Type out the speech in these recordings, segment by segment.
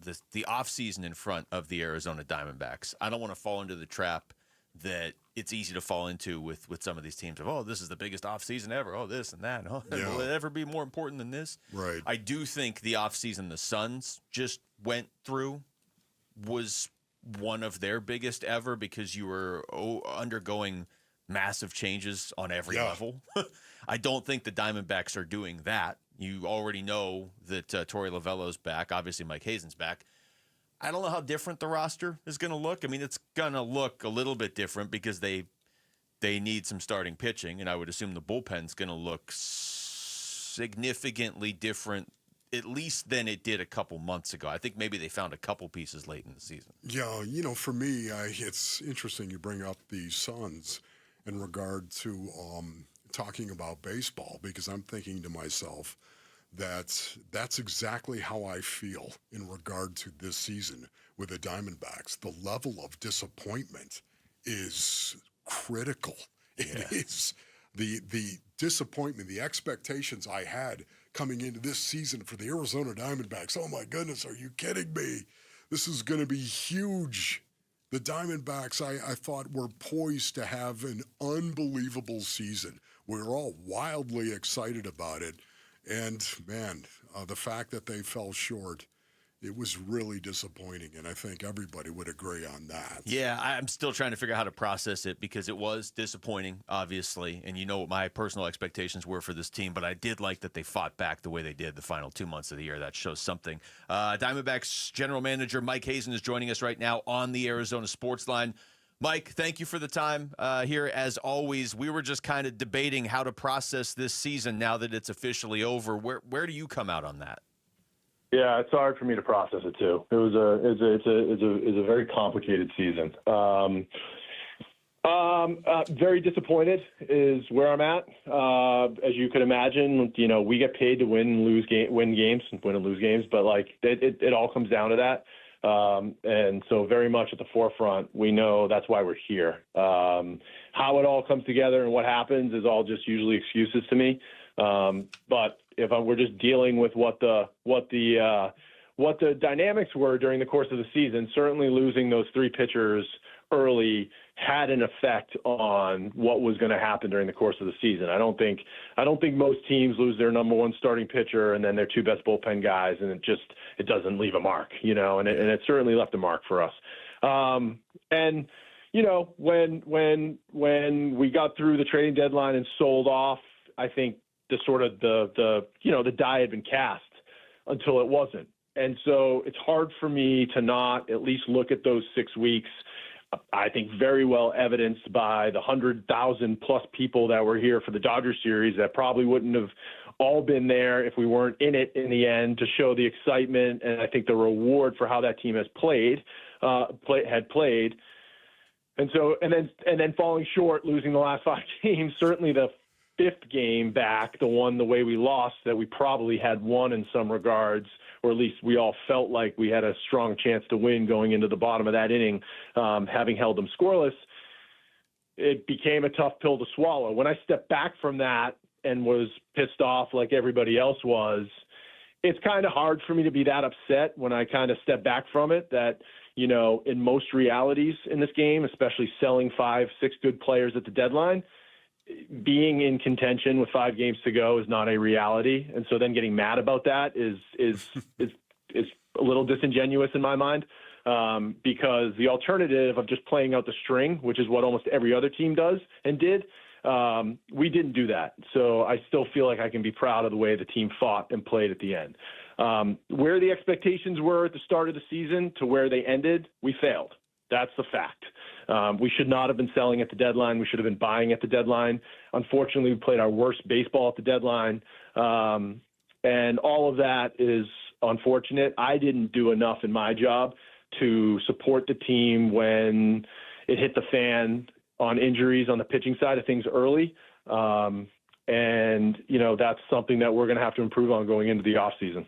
the offseason in front of the Arizona Diamondbacks. I don't want to fall into the trap that it's easy to fall into with some of these teams of, oh, this is the biggest offseason ever. Oh, this and that. Oh, will it ever be more important than this? Right. I do think the offseason the Suns just went through was one of their biggest ever because you were undergoing massive changes on every level. I don't think the Diamondbacks are doing that. You already know that Torey Lovullo's back. Obviously, Mike Hazen's back. I don't know how different the roster is going to look. I mean, it's going to look a little bit different because they need some starting pitching, and I would assume the bullpen's going to look significantly different, at least than it did a couple months ago. I think maybe they found a couple pieces late in the season. Yeah, for me, it's interesting you bring up the Suns in regard to talking about baseball, because I'm thinking to myself that that's exactly how I feel in regard to this season with the Diamondbacks. The level of disappointment is critical. It is the disappointment, the expectations I had coming into this season for the Arizona Diamondbacks. Oh my goodness, are you kidding me? This is going to be huge. The Diamondbacks, I thought, were poised to have an unbelievable season. We were all wildly excited about it. And, man, the fact that they fell short, it was really disappointing, and I think everybody would agree on that. Yeah, I'm still trying to figure out how to process it because it was disappointing, obviously, and you know what my personal expectations were for this team, but I did like that they fought back the way they did the final 2 months of the year. That shows something. Diamondbacks general manager Mike Hazen is joining us right now on the Arizona Sports Line. Mike, thank you for the time here. As always, we were just kind of debating how to process this season now that it's officially over. Where do you come out on that? Yeah, it's hard for me to process it too. It's a very complicated season. Very disappointed is where I'm at. As you could imagine, we get paid to win and lose games, but like it all comes down to that. And so very much at the forefront, we know that's why we're here. How it all comes together and what happens is all just usually excuses to me. But if we're just dealing with what the dynamics were during the course of the season, certainly losing those three pitchers early had an effect on what was going to happen during the course of the season. I don't think most teams lose their number one starting pitcher and then their two best bullpen guys, and it doesn't leave a mark, and it certainly left a mark for us. And when we got through the trading deadline and sold off, I think the die had been cast until it wasn't. And so it's hard for me to not at least look at those 6 weeks. I think very well evidenced by the 100,000 plus people that were here for the Dodgers series that probably wouldn't have all been there if we weren't in it in the end, to show the excitement and I think the reward for how that team has had played. And so, and then falling short, losing the last 5 games, certainly the 5th game back, the way we lost, that we probably had won in some regards, or at least we all felt like we had a strong chance to win going into the bottom of that inning, having held them scoreless. It became a tough pill to swallow. When I stepped back from that and was pissed off like everybody else was, it's kind of hard for me to be that upset when I kind of step back from it, that, in most realities in this game, especially selling 5-6 good players at the deadline, being in contention with 5 games to go is not a reality. And so then getting mad about that is a little disingenuous in my mind, because the alternative of just playing out the string, which is what almost every other team does and did, we didn't do that. So I still feel like I can be proud of the way the team fought and played at the end. Where the expectations were at the start of the season to where they ended, we failed. That's the fact. We should not have been selling at the deadline. We should have been buying at the deadline. Unfortunately, we played our worst baseball at the deadline. And all of that is unfortunate. I didn't do enough in my job to support the team when it hit the fan on injuries on the pitching side of things early. And that's something that we're going to have to improve on going into the offseason.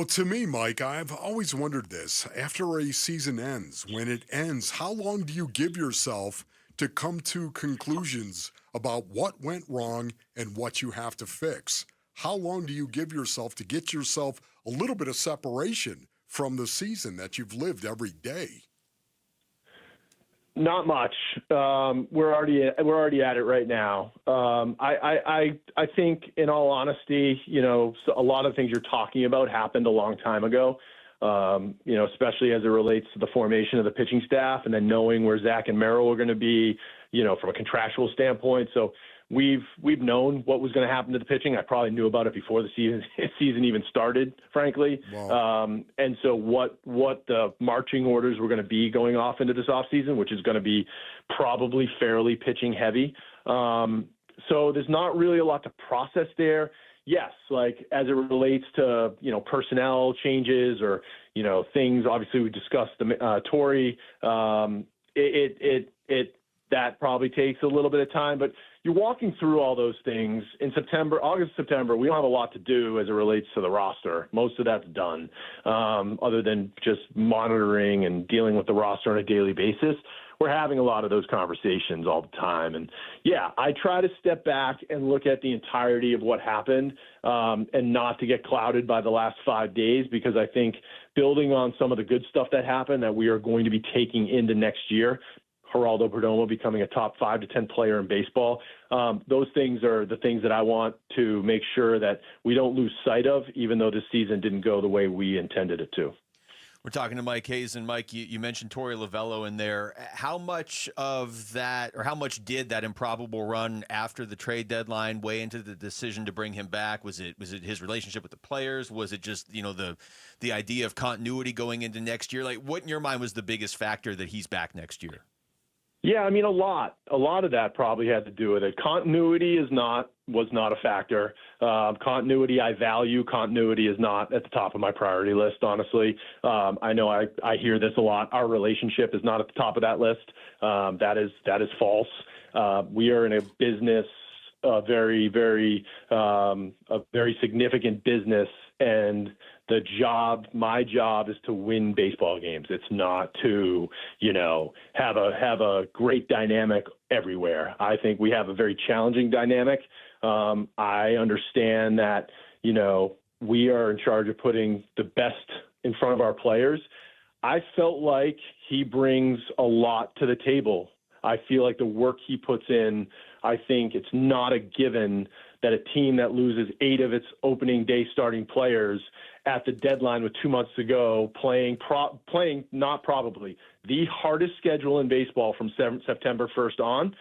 To me, Mike, I've always wondered this. After a season ends, when it ends, how long do you give yourself to come to conclusions about what went wrong and what you have to fix? How long do you give yourself to get yourself a little bit of separation from the season that you've lived every day? Not much. We're already at it right now. I think, in all honesty, a lot of things you're talking about happened a long time ago. Especially as it relates to the formation of the pitching staff, and then knowing where Zach and Merrill are going to be, from a contractual standpoint. So we've known what was going to happen to the pitching. I probably knew about it before the season even started, frankly. Wow. And so what the marching orders were going to be going off into this offseason, which is going to be probably fairly pitching heavy. So there's not really a lot to process there. Yes, like as it relates to, personnel changes or, things, obviously we discussed the Torey, that probably takes a little bit of time, but you're walking through all those things in August, September. We don't have a lot to do as it relates to the roster. Most of that's done, other than just monitoring and dealing with the roster on a daily basis. We're having a lot of those conversations all the time. And yeah, I try to step back and look at the entirety of what happened, and not to get clouded by the last 5 days, because I think building on some of the good stuff that happened that we are going to be taking into next year, Geraldo Perdomo becoming a top 5 to 10 player in baseball. Those things are the things that I want to make sure that we don't lose sight of, even though this season didn't go the way we intended it to. We're talking to Mike Hazen. Mike, you mentioned Torey Lovullo in there. How much of that, or how much did that improbable run after the trade deadline weigh into the decision to bring him back? Was it his relationship with the players? Was it just, the idea of continuity going into next year? Like, what in your mind was the biggest factor that he's back next year? Yeah, I mean, a lot of that probably had to do with it. Continuity was not a factor. Continuity, I value. Continuity is not at the top of my priority list, honestly. I know I hear this a lot. Our relationship is not at the top of that list. That is false. We are in a business, a very significant business, and my job is to win baseball games. It's not to, have a great dynamic everywhere. I think we have a very challenging dynamic. I understand that, we are in charge of putting the best in front of our players. I felt like he brings a lot to the table. I feel like the work he puts in, I think it's not a given that a team that loses 8 of its opening day starting players at the deadline with 2 months to go, playing not probably the hardest schedule in baseball from September 1st on,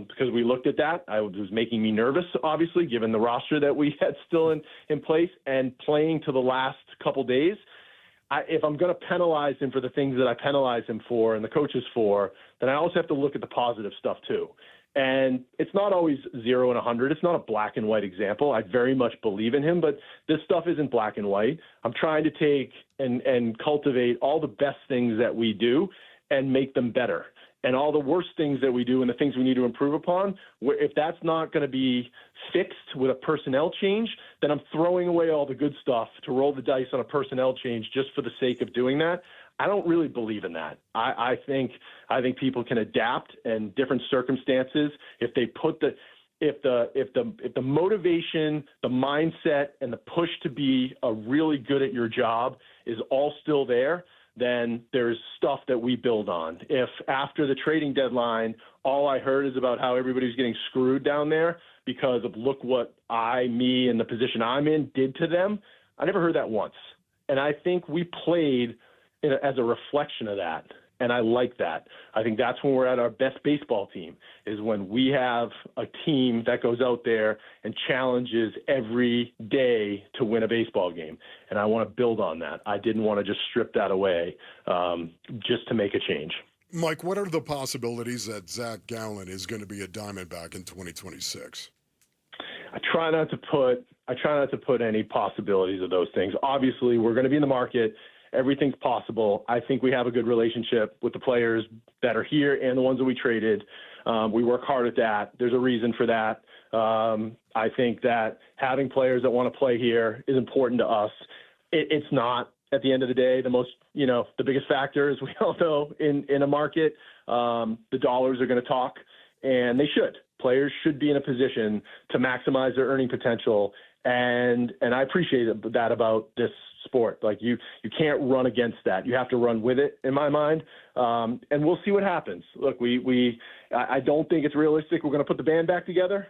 because we looked at that. It was making me nervous, obviously, given the roster that we had still in place, and playing to the last couple days. If I'm going to penalize him for the things that I penalize him for and the coaches for, then I also have to look at the positive stuff too. And it's not always 0 and 100. It's not a black and white example. I very much believe in him, but this stuff isn't black and white. I'm trying to take and cultivate all the best things that we do and make them better. And all the worst things that we do and the things we need to improve upon, if that's not going to be fixed with a personnel change, then I'm throwing away all the good stuff to roll the dice on a personnel change just for the sake of doing that. I don't really believe in that. I think people can adapt in different circumstances if they put if the motivation, the mindset, and the push to be really good at your job is all still there, then there's stuff that we build on. If after the trading deadline, all I heard is about how everybody's getting screwed down there because of look what me and the position I'm in did to them, I never heard that once. And I think we played as a reflection of that. And I like that. I think that's when we're at our best baseball team, is when we have a team that goes out there and challenges every day to win a baseball game. And I want to build on that. I didn't want to just strip that away just to make a change. Mike, what are the possibilities that Zach Gallen is going to be a Diamondback in 2026? I try not to put any possibilities of those things. Obviously, we're going to be in the market. Everything's possible. I think we have a good relationship with the players that are here and the ones that we traded. We work hard at that. There's a reason for that. I think that having players that want to play here is important to us. It's not, at the end of the day, the biggest factor, as we all know, in a market. The dollars are going to talk, and they should. Players should be in a position to maximize their earning potential. And I appreciate that about this sport. Like you can't run against that. You have to run with it, in my mind. And we'll see what happens. Look, I don't think it's realistic we're going to put the band back together.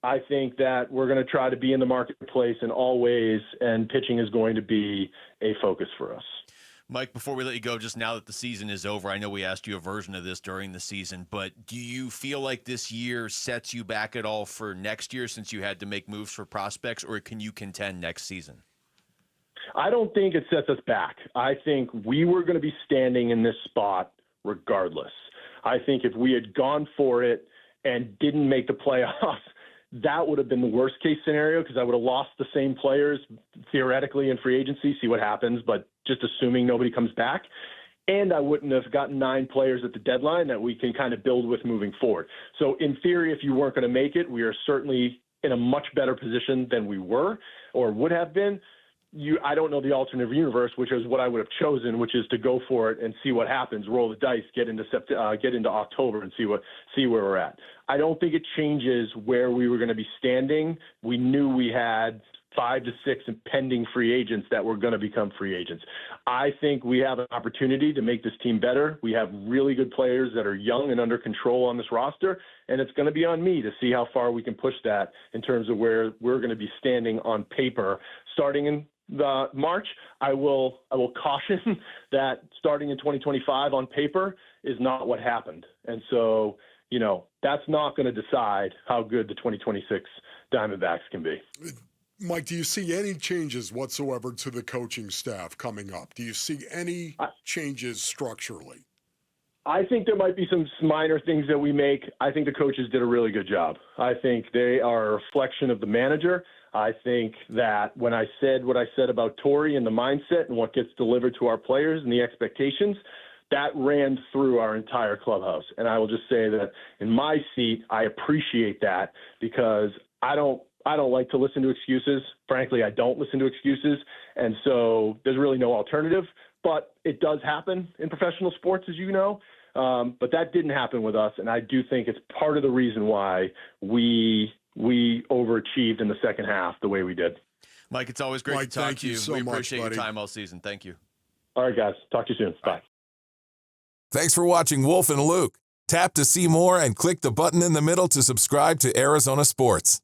I think that we're going to try to be in the marketplace in all ways, and pitching is going to be a focus for us. Mike, before we let you go, just now that the season is over, I know we asked you a version of this during the season, but do you feel like this year sets you back at all for next year since you had to make moves for prospects, or can you contend next season? I don't think it sets us back. I think we were going to be standing in this spot regardless. I think if we had gone for it and didn't make the playoffs, that would have been the worst case scenario, because I would have lost the same players theoretically in free agency, see what happens, but just assuming nobody comes back. And I wouldn't have gotten 9 players at the deadline that we can kind of build with moving forward. So in theory, if you weren't going to make it, we are certainly in a much better position than we were or would have been. I don't know the alternative universe, which is what I would have chosen, which is to go for it and see what happens, roll the dice, get into October and see where we're at. I don't think it changes where we were going to be standing. We knew we had 5 to 6 impending free agents that were going to become free agents. I think we have an opportunity to make this team better. We have really good players that are young and under control on this roster, and it's going to be on me to see how far we can push that in terms of where we're going to be standing on paper starting in March. I will caution that starting in 2025 on paper is not what happened. And so, that's not going to decide how good the 2026 Diamondbacks can be. Mike, do you see any changes whatsoever to the coaching staff coming up? Do you see any changes structurally? I think there might be some minor things that we make. I think the coaches did a really good job. I think they are a reflection of the manager. I think that when I said what I said about Torey and the mindset and what gets delivered to our players and the expectations, that ran through our entire clubhouse. And I will just say that in my seat, I appreciate that, because I don't like to listen to excuses. Frankly, I don't listen to excuses. And so there's really no alternative. But it does happen in professional sports, as you know. But that didn't happen with us. And I do think it's part of the reason why we overachieved in the second half the way we did. Mike, it's always great to talk to you. So we much, appreciate buddy. your time all season. Thank you. All right, guys. Talk to you soon. Bye. Thanks for watching Wolf and Luke. Tap to see more and click the button in the middle to subscribe to Arizona Sports.